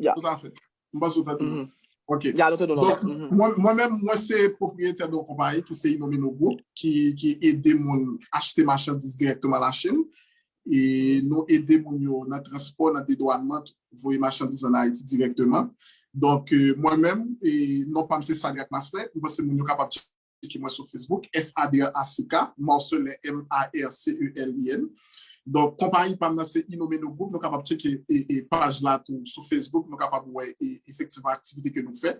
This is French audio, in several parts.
Yeah. Tout à fait. OK. Yeah, donc, moi-même, moi, c'est propriétaire d'une compagnie qui s'est nommé Group, qui aide mon acheter marchandises directement à la Chine. Et nous aidons dans le transport, dans le dédouanement, voyer marchandises en Haïti directement. Donc, moi-même, et non pas M. Sagrak Maslin, nous sommes capables de checker moi sur Facebook, SADRACK, Marcelin, MARCELIN. Donc, compagnie par c'est Innomé nos groupes, nous sommes capables de checker et page là sur Facebook, nous sommes capables de voir effectivement l'activité que nous faisons.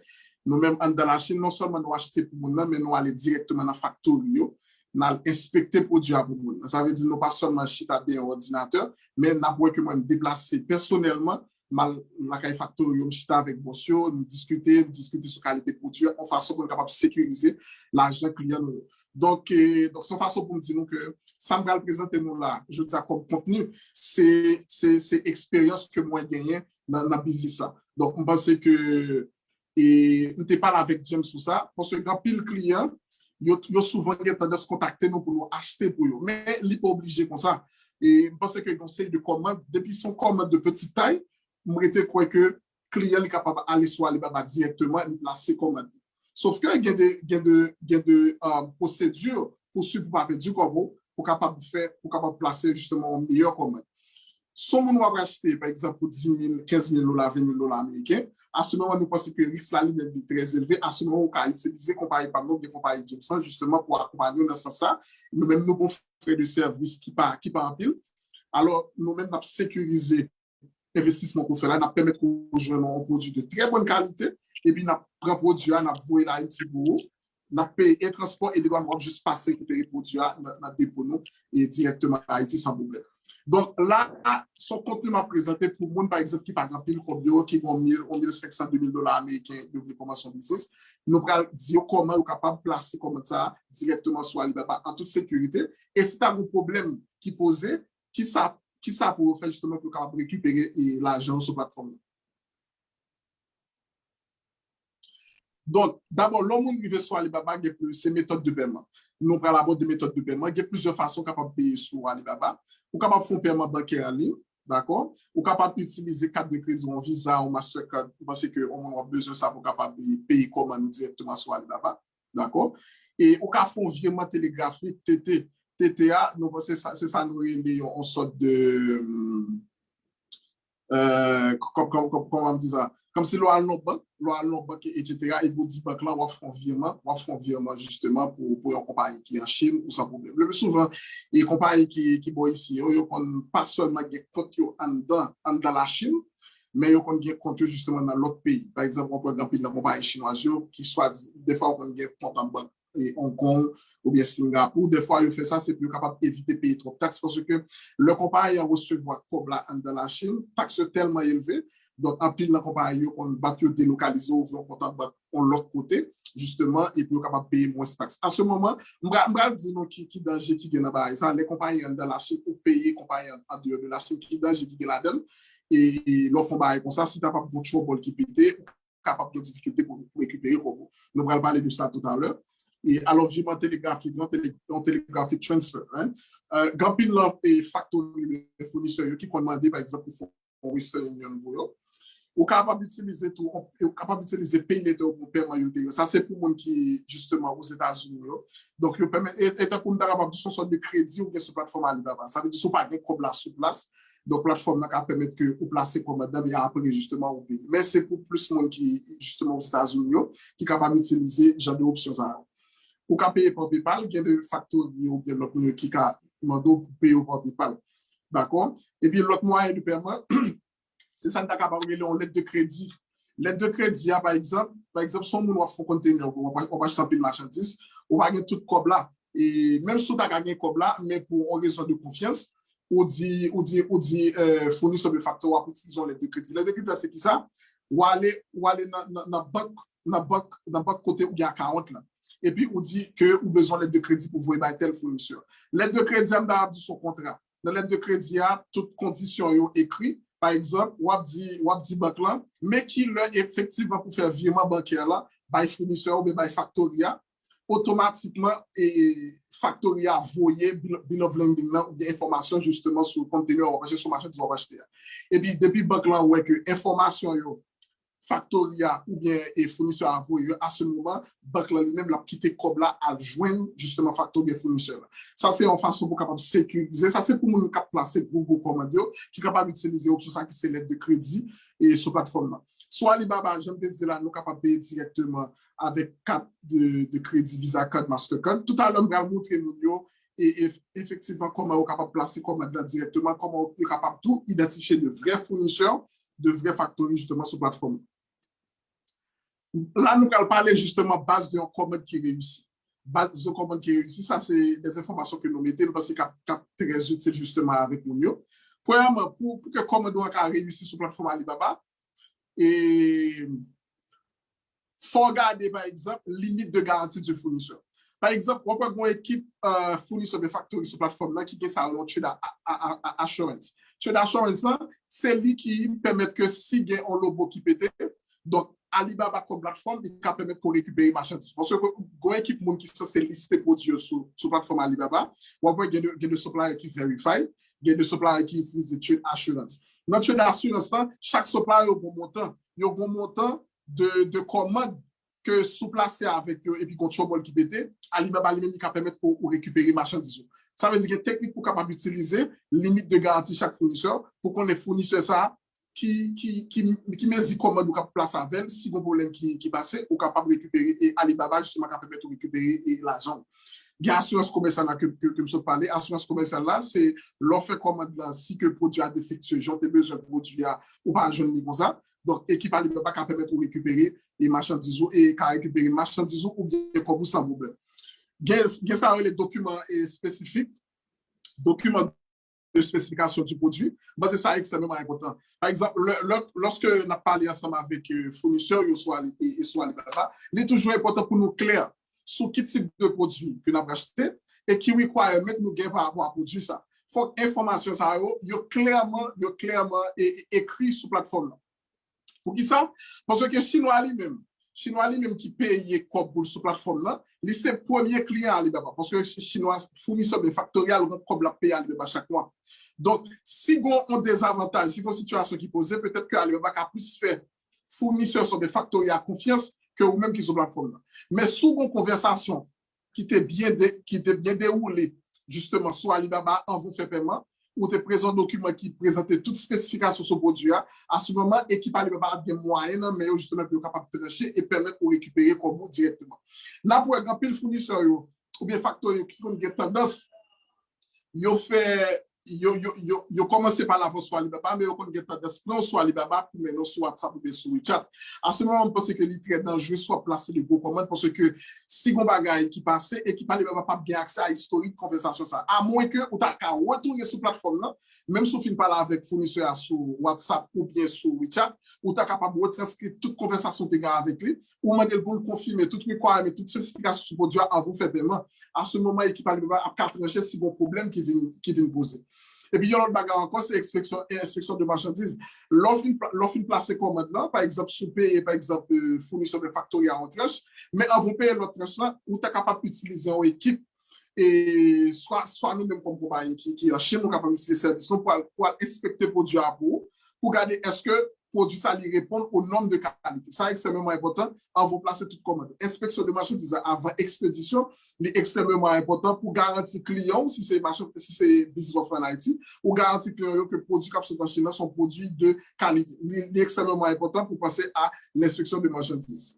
Nous-mêmes, dans la Chine, non seulement nous achetons pour nous, mais nous allons directement dans la factory, nous allons inspecter les produits pour nous. Ça veut dire nous pas seulement acheter un ordinateur, mais nous avons que nous déplacer personnellement la factory, nous chita avec Bossio, nous discuter sur la qualité de produit, en façon pour nous capable de sécuriser l'argent client. Donc, c'est une façon pour nous dire que ça me va présenter nous là, je dis comme contenu, c'est expérience que moi j'ai gagné dans le business là. Donc, on pense que nous ne parlons avec James sur ça, parce que quand pile client, ils ont souvent tendance à contacter nous pour nous acheter pour eux, mais ils ne sont pas obligés comme ça. Et je pense que le conseil de commande, depuis son commande de petite taille, je crois que le client est capable d'aller sur Alibaba directement et placer commande. Sauf qu'il y a des procédures pour suivre pour faire du combo pour capable placer justement une meilleure commande. Si on va acheter, par exemple, pour 10 000, 15 000 $, 20 000 $ américains, à ce moment, nous pensons que le risque la ligne est très élevé. À ce moment, on va utiliser comparé par nous, des compagnies Jameson, justement pour accompagner dans ce sens-là. Nous-mêmes, nous avons fait des services qui part en pile. Alors, nous-mêmes, nous avons sécurisé l'investissement qu'on fait là, nous permettre aux jeunes un produit de très bonne qualité, et puis nous prenons le produit, nous avons voué la Haïti pour nous, nous payé le transport et nous avons juste passé récupérer le produit dans dépôt nous et directement à Haïti sans problème. Donc là, son contenu m'a présenté pour moi, par exemple, qui par exemple, qui ont 1 500, 2 000 $ américains de commencer son business, nous allons dire comment vous capable de placer comme ça directement sur Alibaba en toute sécurité. Et si tu as un problème qui posait, qui ça pour faire justement pour récupérer l'argent sur la plateforme. Donc, d'abord, l'homme qui veut sur Alibaba, il y a ces méthodes de paiement. Nous prenons d'abord des méthodes de paiement. Il y a plusieurs façons capables de payer sur Alibaba. Vous êtes capable de faire un paiement bancaire en ligne, d'accord? Vous êtes capable d'utiliser carte de crédit ou un Visa ou Mastercard parce qu'on a besoin de ça pour capable de payer commande directement sur Alibaba, d'accord? Et vous êtes fait un virement télégraphique TTA, donc c'est ça nous en sorte de comment on dit ça, comme si l'on a non banque, etc. Et vous dites banque là, on fait un virement justement pour une compagnie qui est en Chine ou sans problème. Le plus souvent, les compagnies qui sont ici, ils n'ont pas seulement des comptes dans la Chine, mais ils ont des comptes justement dans l'autre pays. Par exemple, on peut avoir une compagnie chinoise qui soit, des fois, on a des comptes en banque. Et Hong Kong ou bien Singapour, des fois, ils font ça, c'est plus capable d'éviter de payer trop de taxes parce que le compagnie a recevoir comme là dans la Chine, taxes tellement élevées, donc en pile la compagnie, on va délocaliser ou on compte en banque de l'autre côté, justement, et puis capable de payer moins de taxes. À ce moment, je vais dire qui danger qui est dans ça, les compagnies dans la Chine pour payer les compagnies en dehors de la Chine, qui danger qui est là-dedans, et l'offre comme ça, si tu n'as pas de choix qui pété, capable de difficulté pour récupérer. Nous allons parler de ça tout à l'heure. Et alors, virement télégraphique, non télégraphique transfer. Gampil et factory fournisseurs qui ont demandé, par exemple, pour Western Union, ou capable d'utiliser tout, ou capable d'utiliser PayLater pour paiement. Ça, c'est pour les gens qui, justement, aux États-Unis. Donc, ils permettent, et pour capable de sorte de crédit ou bien sur plateforme Alibaba. Ça veut dire qu'ils ne sont pas comme là sur place. Donc, plateforme n'a qu'à permettre que vous placez comme madame et après, justement, au pays. Mais c'est pour plus de monde qui, justement, aux États-Unis, qui est capable d'utiliser ce genre d'options. Ou qu'à payer par PayPal, il y a des facteurs ou bien l'autre qui a demandé pour payer par PayPal. D'accord? Et puis l'autre moyen de paiement, c'est ça qu'on est capable de regarder en lettre de crédit. Lettre de crédit, par exemple, si on a un conteneur, on va acheter une marchandise, on va gagner tout comme là. Et même si on a gagné comme là, mais pour une raison de confiance, on dit fournisseur de facteurs ou utiliser lettre de crédit. Lettre de crédit, c'est qui ça? Ou aller dans la banque côté où il y a 40 là. Et puis, on dit que vous avez besoin de lettre de crédit pour vous aider tel fournisseur. Lettre de crédit, on a dit son contrat. Dans la lettre de crédit, il y a toutes conditions écrites. Par exemple, on a dit banque là, mais qui effectivement pour faire virement bancaire là, by fournisseur ou by Factoria, automatiquement, et Factoria voyait bill of lending là, ou des informations justement sur le conteneur, sur le marché de acheter. Et puis, depuis banque là, on voit que information Factoria ou bien et fournisseur à vous, à ce moment, banque lui-même l'a quitté comme là à joindre justement Factoria fournisseur. Ça, c'est en façon pour capable sécuriser. Ça, c'est pour nous cap placer Google Command qui est capable d'utiliser option ça qui c'est l'aide de crédit et sur plateforme là. Soit Alibaba, j'aime te dire là, nous capable de payer directement avec carte de crédit Visa Card, Mastercard. Tout à l'heure, on va montrer nous et effectivement comment on est capable de placer commande là directement, comment on est capable de tout identifier de vrais fournisseurs, de vrais factories justement sur plateforme. Là, nous allons parler justement base de commande qui réussit. Base de commande qui réussit, ça, c'est des informations que nous mettons, parce que c'est très utile justement avec nous. Premièrement, pour que commande soit réussi sur la plateforme Alibaba, il faut regarder, par exemple, limite de garantie du fournisseur. Par exemple, on peut avoir une équipe fournisseur de factories sur la plateforme là, qui est ça, Trade Assurance. Trade Assurance, c'est lui qui permet que si il y a un logo qui pète, donc Alibaba comme plateforme, il peut permettre qu'on récupère les marchandises. Parce que une équipe qui est censée lister produits sur la plateforme Alibaba, on peut avoir des suppliers qui verifient, il y a des suppliers qui utilisent Trade Assurance. Dans Trade Assurance, chaque supplier a un bon montant. Il y a un bon montant de commandes que sous-placé avec eux et puis contre Chobol qui pétait, Alibaba lui-même qui permet pour récupérer marchandises. Ça veut dire qu'il y a une technique pour capable d'utiliser limite de garantie chaque fournisseur pour qu'on ait fournisseur ça qui met des commandes ou capable placer avec si un problème qui passe ou capable de récupérer et Alibaba justement qui permet de récupérer l'argent. Il y a assurance commerciale que je parlais. Assurance commerciale là, c'est l'offre commande là si que le produit a défectueux, j'ai besoin de produit ou pas jeune comme ça. Donc, équipe Alibaba qui permet de récupérer les marchandises et qui récupérer marchandises ou bien comme sans problème. Il y a ça les documents spécifiques, documents de spécification du produit. Ben, c'est ça extrêmement important. Par exemple, lorsque on a parlé ensemble avec fournisseurs et soit Alibaba, il est toujours important pour nous clair sur quel type de produit que nous avons acheté et qui requiert mettre nous gain par rapport à produit ça. Il faut que l'information ça est clairement écrit sur la plateforme. Pour qui ça? Parce que Chinois lui-même qui paye pour sur plateforme là, c'est le premier client Alibaba. Parce que Chinois fournisseur de factorial comme la paye Alibaba chaque mois. Donc, si on a des avantages, si on a une situation qui pose, peut-être que Alibaba a plus fait fournisseur sur des factorial à confiance que vous-même qui sur la plateforme là. Mais sous une conversation qui était bien déroulée, justement, sur Alibaba en vous fait paiement, ou te présente un document qui présentait toutes les spécifications sur ce produit, à ce moment, l'équipe Alibaba a bien moyen, mais justement, est capable de trancher et permettre de récupérer comme vous directement. Là, pour exemple, le fournisseur ou bien facteur qui ont une tendance, ils ont commencé par la voie sur Alibaba, mais ils ont une tendance prendre sur Alibaba pour maintenant sur WhatsApp ou bien sur WeChat. À ce moment, on pense que les très dangereux soit placé de gros commandes parce que si on bagaille qui passe et qui parle pas bien accès à l'historique de conversation ça, à moins que ou t'as qu'à retourner sur plateforme là, même si on parle avec fournisseur sur WhatsApp ou bien sur WeChat, ou t'as capable de retranscrire toute conversation que tu as avec lui, ou demander pour confirmer toute requirement, toute spécification sur produit à vous faire paiement. À ce moment, l'équipe Alibaba a carte trancher si bon problème qui vient poser. Et puis, il y a l'autre bagarre encore, c'est inspection de marchandises. L'offre placée commande là, par exemple, sous payer, par exemple, fournisseur de factoria en tranche, mais avant payer l'autre tranche là, où tu es capable d'utiliser une équipe, et soit nous-mêmes comme compagnie qui est en Chine, nous sommes capables d'utiliser services pour inspecter le produit à vous, pour regarder est-ce que le produit ça lui répond au normes de qualité. Ça est extrêmement important avant de placer toute commande. Inspection de marchandises avant expédition, c'est extrêmement important pour garantir client, si c'est business of IT, ou garantir client que le produit qui sont en Chine sont produits de qualité. C'est extrêmement important pour passer à l'inspection de marchandises.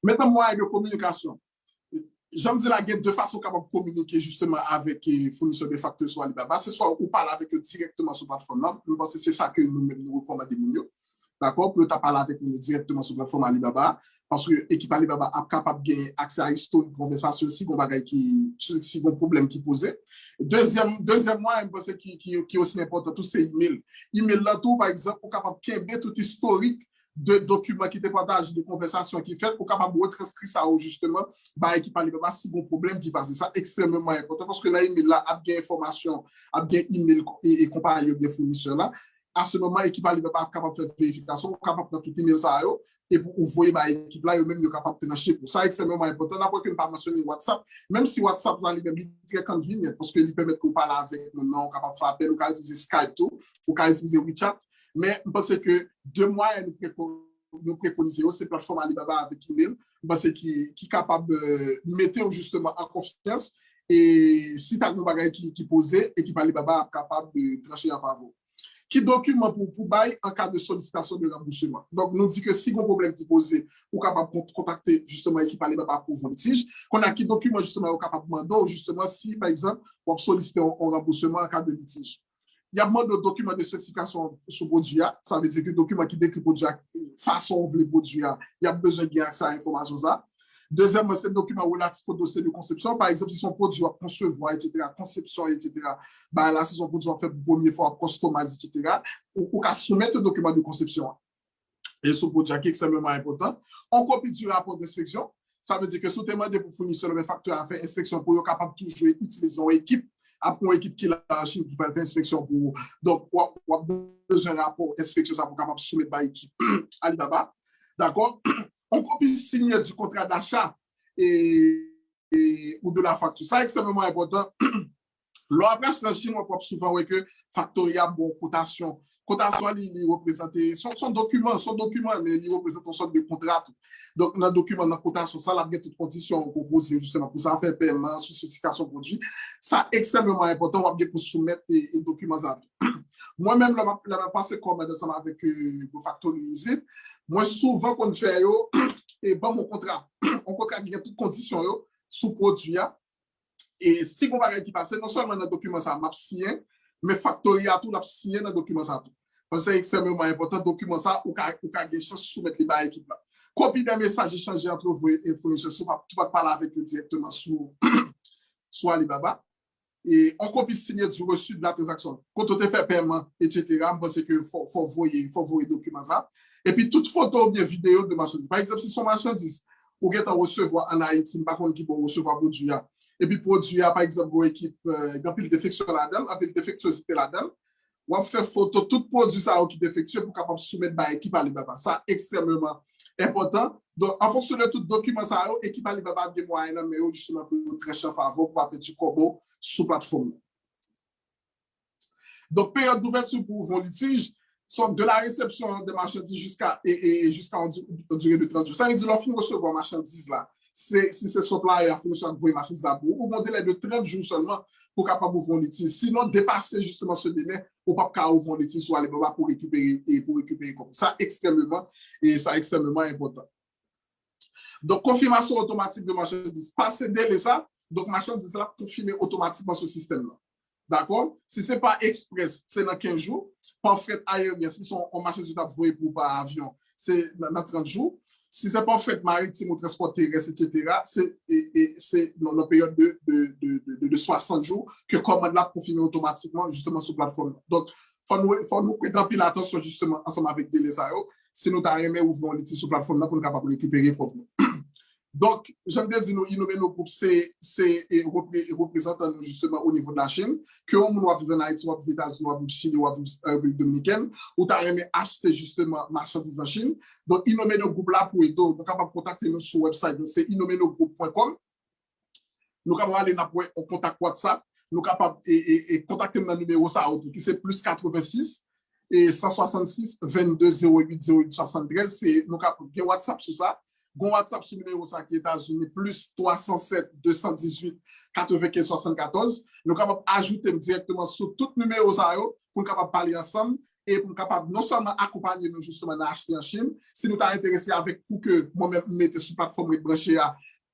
Maintenant, moyen de communication. J'aime dire la guette de façon capable de communiquer justement avec les fournisseurs de facteurs sur Alibaba. C'est soit on parle avec eux directement sur la plateforme. Nous pensons que c'est ça que nous recommandons. D'accord? Pour parler avec nous directement sur la plateforme Alibaba. Parce que l'équipe Alibaba est capable de gagner accès à l'histoire de conversation si on a un problème qui posait. Deuxièmement, je pense qui est aussi important, tout c'est email. Email là, tout, par exemple, on est capable de gagner tout historique de documents qui étaient partagés, de conversations qui fait pour capable de retranscrire ça justement bah équipe Alibaba si bon problème qui passe. Ça extrêmement important parce que là email là a bien information, a bien email et compagnie bien fournisseur là. À ce moment équipe Alibaba est capable de faire vérification, capable de tout email ça et pour envoyer bah équipe là eux même capable de trancher pour ça extrêmement important. N'importe qu'une pas mentionner WhatsApp, même si WhatsApp là lui-même très convenient parce que lui permet qu'on parle avec mon nom, capable de faire appel ou utiliser Skype tout, ou utiliser WeChat. Mais je pense que 2 mois, nous préconisons ces plateformes Alibaba avec email, parce qui est capable de mettre justement en confiance et si tu as un bagage qui posé, équipe Alibaba est capable de trancher en faveur. Qui document pour bail en cas de sollicitation de remboursement. Donc, nous dit que si un problème qui est posé, ou capable de contacter justement l'équipe Alibaba pour vos litiges, qu'on a qui document justement ou capable de demander justement si, par exemple, on solliciter un remboursement en cas de litige. Il y a moins de documents de spécification sur le produit. Ça veut dire que le document qui décrit le produit, façon dont le produit, il y a besoin de accès à l'information. Deuxièmement, c'est le document relatif au dossier de conception. Par exemple, si son produit à concevoir, etc., conception, etc., ben là, si son produit fait pour la première fois, customize, etc., ou qu'à soumettre le document de conception. Et ce produit qui est extrêmement important. On copie du rapport d'inspection. Ça veut dire que sous demandé pour fournisseur le facteur à faire inspection pour être capable de toujours utiliser une équipe, après une équipe qui l'a Chine qui va faire inspection pour. Donc, on a besoin d'un rapport d'inspection pour capable de soumettre à l'équipe Alibaba. D'accord? On copie signer du contrat d'achat ou de la facture. Ça, c'est extrêmement important. L'approche de la Chine, on voit souvent que Factoria, bon, cotation. Cotation, il représente son document, mais il représente une sorte de contrat. Donc, dans le document de cotation, ça, il y a toutes les conditions proposées justement pour ça faire paiement, spécification produit. Ça, extrêmement important, on va bien pour soumettre les documents. Moi-même, je vais passer comme ensemble avec le Factoria. Moi, souvent, quand je fais et bon, mon contrat, il y a toutes conditions sous produit. Et si on va qui passe, non seulement dans le document, ça m'a signé, mais Factoria tout l'a signé dans le document. Ça. C'est extrêmement important. Le document, ça, ou qu'à des chances soumettre les bas équipes. Copie d'un message échangé entre vous et fournisseurs, tu vas parler avec eux directement sur Alibaba. Et on copie signer du reçu de la transaction. Quand on te fait paiement, etc., je pense qu'il faut voir les documents. Ça. Et puis, toute photo ou bien vidéo de marchandise. Par exemple, si son marchandise, ou bien tu recevoir en Haïti, par contre, qui peut recevoir produit. Et puis, produit, par exemple, une équipe, il y a plus de défection là-dedans, il y a plus de défectuosité là-dedans. On va faire photo, tout produit ça qui est défectueux pour capable soumettre à l'équipe Alibaba. Ça, extrêmement important. Donc, en fonction de tout document, ça, l'équipe Alibaba a des moyens, mais justement, pour très cher faveur pour appeler du combo sous plateforme. Donc, période d'ouverture pour vos litiges sont de la réception des marchandises jusqu'à une durée de 30 jours. Ça veut dire que lorsqu'on recevoir marchandises là, si c'est supplier à fournisseur de marchandises là, ou un délai de 30 jours seulement pour capable ouvrir un litige. Sinon, dépasser justement ce délai pour pas ouvrir un litige sur Alibaba pour récupérer comme ça extrêmement important. Donc, confirmation automatique de marchandises. Passer délai ça, donc marchandises là confirmer automatiquement ce système-là. D'accord? Si ce n'est pas express, c'est dans 15 jours. Par fret aérien, si son marchandise est pour par avion, c'est dans 30 jours. Si ce n'est pas fret maritime ou transport terrestre, etc., c'est dans la période de 60 jours que commande là confirmer automatiquement justement sur la plateforme. Donc, il faut nous prêter un peu l'attention justement ensemble avec DLSAO. Si nous avons ouvert un sur la plateforme là pour nous capable récupérer pour nous. Donc, j'aime bien dire, nous innover nos groupes, c'est représentant justement au niveau de la Chine, que on va vivre en Haïti, on va vivre aux États-Unis, on va vivre en Chine, on va vivre en République dominicaine, ou tu as aimé acheter justement marchandises en Chine. Donc, innover nos groupes là pour aider, nous sommes capables de contacter nous sur le website, c'est innovenogroupe.com. Nous sommes capables d'aller en contact WhatsApp, nous sommes capables de contacter dans le numéro ça, qui c'est plus 86 et 166 22 08 08 73. Nous sommes capables de WhatsApp sur ça. Bon WhatsApp sur le numéro ça qui est États-Unis, plus 307 218 95 74. Nous sommes capables d'ajouter directement sur tout numéro ça pour nous capable parler ensemble et pour nous capable non seulement accompagner nous justement à acheter en Chine, si nous sommes intéressés avec vous que moi-même mettez sur plateforme et brancher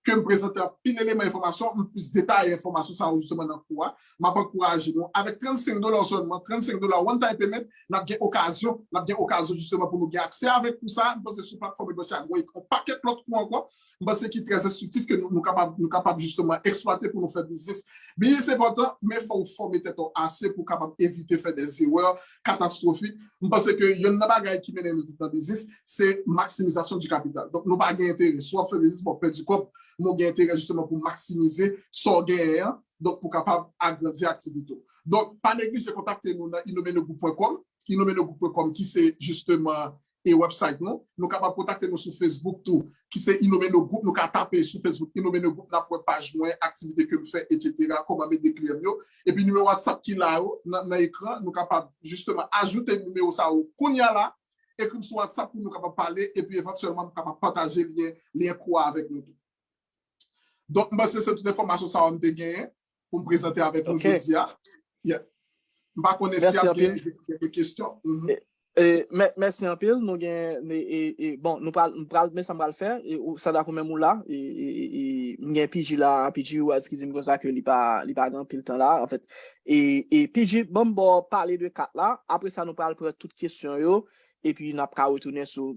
que me présenter pile élément d'information, plus détails d'informations, ça justement dans le cours. Je m'encourage avec $35 seulement, $35 one time payment, nous avons bien occasion justement pour nous avoir accès avec tout ça, parce que sur la plateforme de un paquet de l'autre cours encore, parce que c'est très instructif que nous sommes capables justement exploiter pour nous faire business. Bien, c'est important, mais il faut former tête assez pour capable éviter de faire des erreurs catastrophiques, parce que il y a une bagaille qui mène nous dans le business, c'est maximisation du capital. Donc, nous n'avons pas intérêt, soit faire business pour perdre du corps, nous avons intérêt justement pour maximiser son gain, donc pour capable agrandir l'activité. Donc, pas négliger de contacter nous dans innovenogroupe.com, innovenogroupe.com qui c'est justement et website nous capable contacter nous sur Facebook tout qui c'est innommer nos groupes nous capable taper sur Facebook innommer nos groupes n'a page moins activité que me fait etc. comment mettre des clients et puis numéro WhatsApp qui là dans l'écran nous capable justement ajouter numéro ça qu'on y a là écrire sur WhatsApp pour nous capable parler et puis éventuellement nous capable partager lien quoi avec nous. Donc c'est cette information ça on te gagné pour me présenter avec nous aujourd'hui. Yeah. Pas connaître s'il y a des questions. Merci un peu. Nous bon, nous parlons, mais ça va le faire. Et ça doit quand même là. Et il y a PJ là, PJ ou excusez-moi comme ça que il pas grand pile temps là en fait. Et PJ bon parler de 4 là. Après ça nous parle pour toutes questions yo. Et puis nous après retourner sur